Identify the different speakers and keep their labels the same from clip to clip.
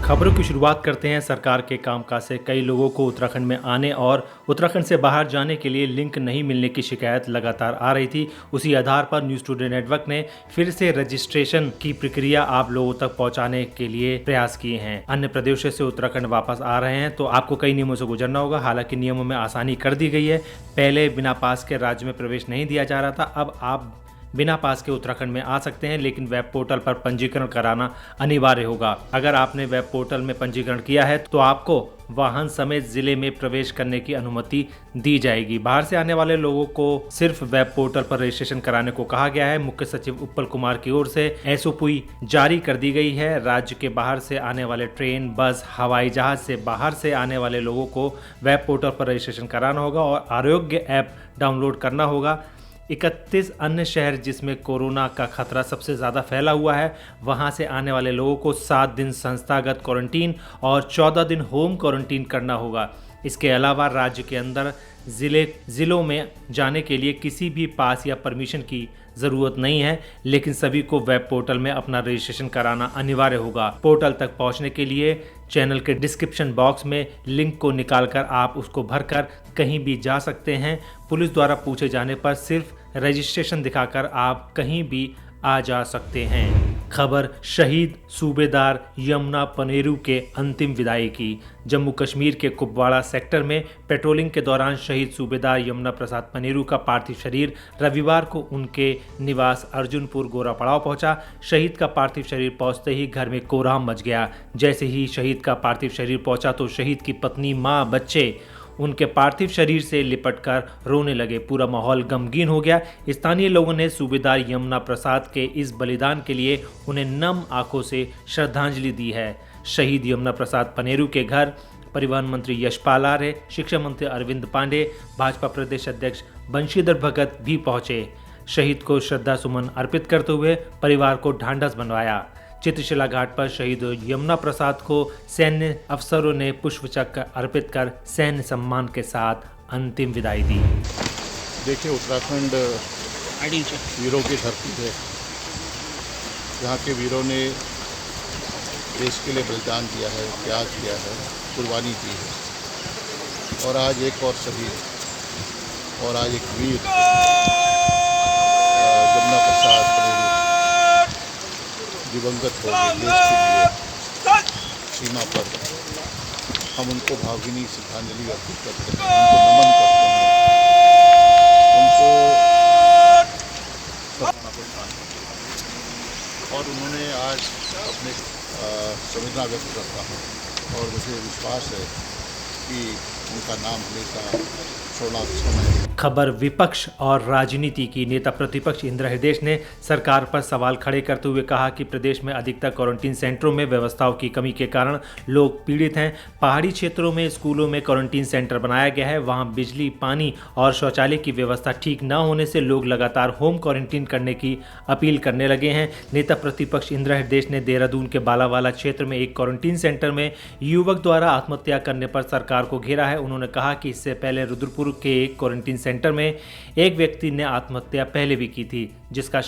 Speaker 1: खबरों की शुरुआत करते हैं सरकार के कामकाज से। कई लोगों को उत्तराखंड में आने और उत्तराखंड से बाहर जाने के लिए लिंक नहीं मिलने की शिकायत लगातार आ रही थी। उसी आधार पर न्यूज़ टुडे नेटवर्क ने फिर से रजिस्ट्रेशन की प्रक्रिया आप लोगों तक पहुंचाने के लिए प्रयास किए हैं। अन्य प्रदेशों से उत्तराखंड वापस आ रहे हैं तो आपको कई नियमों से गुजरना होगा। हालांकि नियमों में आसानी कर दी गई है। पहले बिना पास के राज्य में प्रवेश नहीं दिया जा रहा था, अब आप बिना पास के उत्तराखंड में आ सकते हैं, लेकिन वेब पोर्टल पर पंजीकरण कराना अनिवार्य होगा। अगर आपने वेब पोर्टल में पंजीकरण किया है तो आपको वाहन समेत जिले में प्रवेश करने की अनुमति दी जाएगी। बाहर से आने वाले लोगों को सिर्फ वेब पोर्टल पर रजिस्ट्रेशन कराने को कहा गया है। मुख्य सचिव उत्पल कुमार की ओर से एसओपी जारी कर दी गई है। राज्य के बाहर से आने वाले ट्रेन, बस, हवाई जहाज से बाहर से आने वाले लोगों को वेब पोर्टल पर रजिस्ट्रेशन कराना होगा और आरोग्य ऐप डाउनलोड करना होगा। 31 अन्य शहर जिसमें कोरोना का खतरा सबसे ज़्यादा फैला हुआ है, वहां से आने वाले लोगों को 7 दिन संस्थागत क्वारंटीन और 14 दिन होम क्वारंटीन करना होगा। इसके अलावा राज्य के अंदर ज़िलों में जाने के लिए किसी भी पास या परमिशन की ज़रूरत नहीं है, लेकिन सभी को वेब पोर्टल में अपना रजिस्ट्रेशन कराना अनिवार्य होगा। पोर्टल तक पहुंचने के लिए चैनल के डिस्क्रिप्शन बॉक्स में लिंक को निकालकर आप उसको भरकर कहीं भी जा सकते हैं। पुलिस द्वारा पूछे जाने पर सिर्फ रजिस्ट्रेशन दिखाकर आप कहीं भी आ जा सकते हैं। खबर शहीद सूबेदार यमुना पनेरू के अंतिम विदाई की। जम्मू कश्मीर के कुपवाड़ा सेक्टर में पेट्रोलिंग के दौरान शहीद सूबेदार यमुना प्रसाद पनेरू का पार्थिव शरीर रविवार को उनके निवास अर्जुनपुर गोरा पड़ाव पहुंचा। शहीद का पार्थिव शरीर पहुंचते ही घर में कोहराम मच गया। जैसे ही शहीद का पार्थिव शरीर पहुंचा तो शहीद की पत्नी, मां, बच्चे उनके पार्थिव शरीर से लिपटकर रोने लगे। पूरा माहौल गमगीन हो गया। स्थानीय लोगों ने सूबेदार यमुना प्रसाद के इस बलिदान के लिए उन्हें नम आंखों से श्रद्धांजलि दी है। शहीद यमुना प्रसाद पनेरू के घर परिवहन मंत्री यशपाल आर्य, शिक्षा मंत्री अरविंद पांडे, भाजपा प्रदेश अध्यक्ष बंशीधर भगत भी पहुंचे। शहीद को श्रद्धा सुमन अर्पित करते हुए परिवार को ढांढस बंधवाया। चित्रशिला घाट पर शहीद यमुना प्रसाद को सैन्य अफसरों ने पुष्पचक्र अर्पित कर सैन्य सम्मान के साथ अंतिम विदाई दी।
Speaker 2: देखिए, उत्तराखंड वीरों की धरती है। यहाँ के वीरों ने देश के लिए बलिदान दिया है, त्याग किया है, कुर्बानी दी है। और आज एक और शहीद और आज एक वीर यमुना प्रसाद दिवंगत हो गए। देश के लिए सीमा पर हम उनको भावभीनी श्रद्धांजलि अर्पित करते हैं, उनको नमन करते हैं, उनको और उन्होंने आज अपने संवेदना व्यक्त करता हूँ और मुझे विश्वास है कि उनका नाम हमेशा स्वर्णाक्षर में।
Speaker 1: खबर विपक्ष और राजनीति की। नेता प्रतिपक्ष इंदिरा हृदय ने सरकार पर सवाल खड़े करते हुए कहा कि प्रदेश में अधिकतर क्वारंटीन सेंटरों में व्यवस्थाओं की कमी के कारण लोग पीड़ित हैं। पहाड़ी क्षेत्रों में स्कूलों में क्वारंटीन सेंटर बनाया गया है, वहां बिजली, पानी और शौचालय की व्यवस्था ठीक न होने से लोग लगातार होम क्वारंटीन करने की अपील करने लगे हैं। नेता प्रतिपक्ष इंदिरा हृदय ने देहरादून के बालावाला क्षेत्र में एक क्वारंटीन सेंटर में युवक द्वारा आत्महत्या करने पर सरकार को घेरा है। उन्होंने कहा कि इससे पहले रुद्रपुर के एक क्वारंटीन सेंटर में एक व्यक्ति ने आत्महत्या पहले भी की थी, जिसका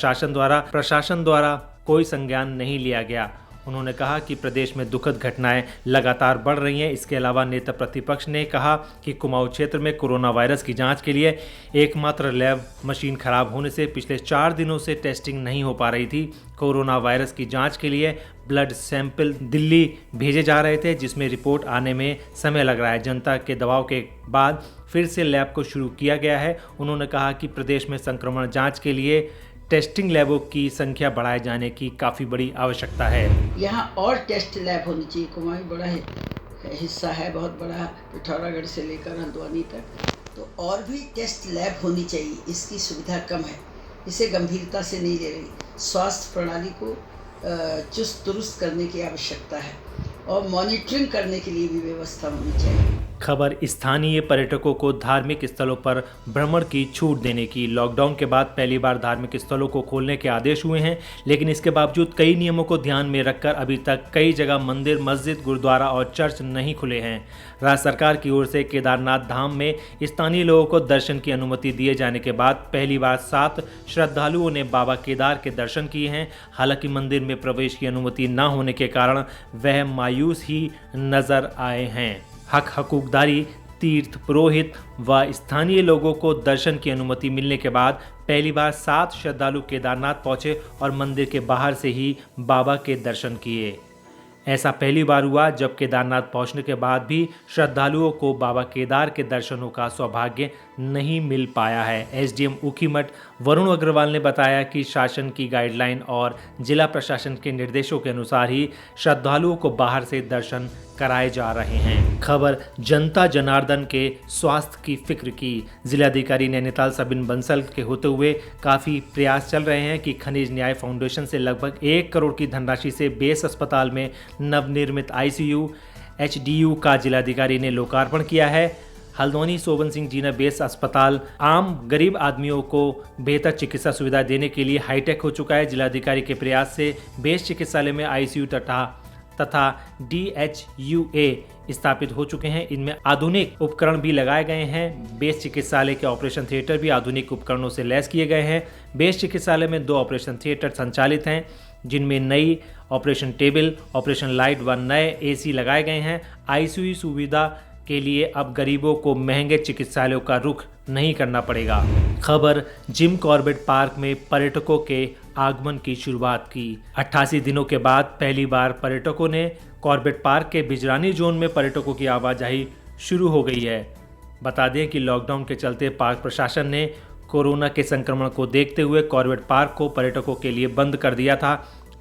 Speaker 1: प्रशासन द्वारा कोई संज्ञान नहीं लिया गया। उन्होंने कहा कि प्रदेश में दुखद घटनाएं लगातार बढ़ रही हैं। इसके अलावा नेता प्रतिपक्ष ने कहा कि कुमाऊं क्षेत्र में कोरोना वायरस की जांच के लिए एकमात्र लैब मशीन खराब होने से पिछले 4 दिनों से टेस्टिंग नहीं हो पा रही थी। कोरोना वायरस की जांच के लिए ब्लड सैंपल दिल्ली भेजे जा रहे थे, जिसमें रिपोर्ट आने में समय लग रहा है। जनता के दबाव के बाद फिर से लैब को शुरू किया गया है। उन्होंने कहा कि प्रदेश में संक्रमण जांच के लिए टेस्टिंग लैबों की संख्या बढ़ाए जाने की काफ़ी बड़ी आवश्यकता है।
Speaker 3: यहाँ और टेस्ट लैब होनी चाहिए। कुमाऊं बड़ा हिस्सा है, बहुत बड़ा, पिथौरागढ़ से लेकर हल्द्वानी तक, तो और भी टेस्ट लैब होनी चाहिए। इसकी सुविधा कम है, इसे गंभीरता से नहीं ले रही। स्वास्थ्य प्रणाली को चुस्त दुरुस्त करने की आवश्यकता है और मॉनिटरिंग करने के लिए भी व्यवस्था होनी चाहिए।
Speaker 1: खबर स्थानीय पर्यटकों को धार्मिक स्थलों पर भ्रमण की छूट देने की। लॉकडाउन के बाद पहली बार धार्मिक स्थलों को खोलने के आदेश हुए हैं, लेकिन इसके बावजूद कई नियमों को ध्यान में रखकर अभी तक कई जगह मंदिर, मस्जिद, गुरुद्वारा और चर्च नहीं खुले हैं। राज्य सरकार की ओर से केदारनाथ धाम में स्थानीय लोगों को दर्शन की अनुमति दिए जाने के बाद पहली बार 7 श्रद्धालुओं ने बाबा केदार के दर्शन किए हैं। हालांकि मंदिर में प्रवेश की अनुमति न होने के कारण वह मायूस ही नजर आए हैं। हकूकदारी, तीर्थ पुरोहित व स्थानीय लोगों को दर्शन की अनुमति मिलने के बाद पहली बार 7 श्रद्धालु केदारनाथ पहुंचे और मंदिर के बाहर से ही बाबा के दर्शन किए। ऐसा पहली बार हुआ जब केदारनाथ पहुंचने के बाद भी श्रद्धालुओं को बाबा केदार के दर्शनों का सौभाग्य नहीं मिल पाया है। एसडीएम ऊखीमठ वरुण अग्रवाल ने बताया कि शासन की गाइडलाइन और जिला प्रशासन के निर्देशों के अनुसार ही श्रद्धालुओं को बाहर से दर्शन कराए जा रहे हैं। खबर जनता जनार्दन के स्वास्थ्य की फिक्र की। जिलाधिकारी नैनीताल सबिन बंसल के होते हुए काफ़ी प्रयास चल रहे हैं कि खनिज न्याय फाउंडेशन से लगभग 1 करोड़ की धनराशि से बेस अस्पताल में नवनिर्मित ICU HDU का जिलाधिकारी ने लोकार्पण किया है। हल्द्वानी सोबन सिंह जीना बेस अस्पताल आम गरीब आदमियों को बेहतर चिकित्सा सुविधा देने के लिए हाईटेक हो चुका है। जिलाधिकारी के प्रयास से बेस चिकित्सालय में ICU तथा DHUA स्थापित हो चुके हैं। इनमें आधुनिक उपकरण भी लगाए गए हैं। बेस चिकित्सालय के ऑपरेशन थिएटर भी आधुनिक उपकरणों से लैस किए गए हैं। बेस चिकित्सालय में 2 ऑपरेशन थिएटर संचालित हैं, जिनमें नई ऑपरेशन टेबल, ऑपरेशन लाइट व नए AC लगाए गए हैं। ICU सुविधा के लिए अब गरीबों को महंगे चिकित्सालयों का रुख नहीं करना पड़ेगा। खबर जिम कॉर्बेट पार्क में पर्यटकों के आगमन की शुरुआत की। 88 दिनों के बाद पहली बार पर्यटकों ने कॉर्बेट पार्क के बिजरानी जोन में पर्यटकों की आवाजाही शुरू हो गई है। बता दें कि लॉकडाउन के चलते पार्क प्रशासन ने कोरोना के संक्रमण को देखते हुए कॉर्बेट पार्क को पर्यटकों के लिए बंद कर दिया था।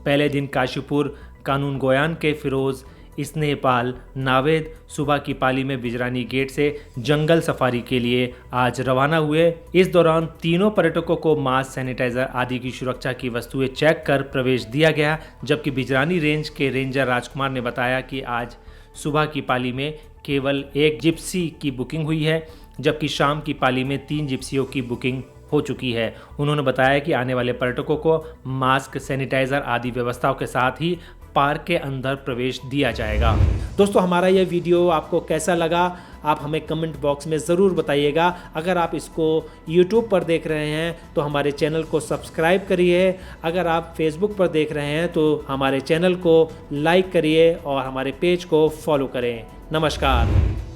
Speaker 1: पहले दिन काशीपुर, कानून गोयान के फिरोज, स्नेहपाल, नावेद सुबह की पाली में बिजरानी गेट से जंगल सफारी के लिए आज रवाना हुए। इस दौरान तीनों पर्यटकों को मास्क, सैनिटाइजर आदि की सुरक्षा की वस्तुएं चेक कर प्रवेश दिया गया। जबकि बिजरानी रेंज के रेंजर राजकुमार ने बताया कि आज सुबह की पाली में केवल 1 जिप्सी की बुकिंग हुई है, जबकि शाम की पाली में 3 जिप्सियों की बुकिंग हो चुकी है। उन्होंने बताया कि आने वाले पर्यटकों को मास्क, सैनिटाइजर आदि व्यवस्थाओं के साथ ही पार्क के अंदर प्रवेश दिया जाएगा। दोस्तों, हमारा यह वीडियो आपको कैसा लगा आप हमें कमेंट बॉक्स में ज़रूर बताइएगा। अगर आप इसको YouTube पर देख रहे हैं तो हमारे चैनल को सब्सक्राइब करिए। अगर आप Facebook पर देख रहे हैं तो हमारे चैनल को लाइक करिए और हमारे पेज को फॉलो करें। नमस्कार।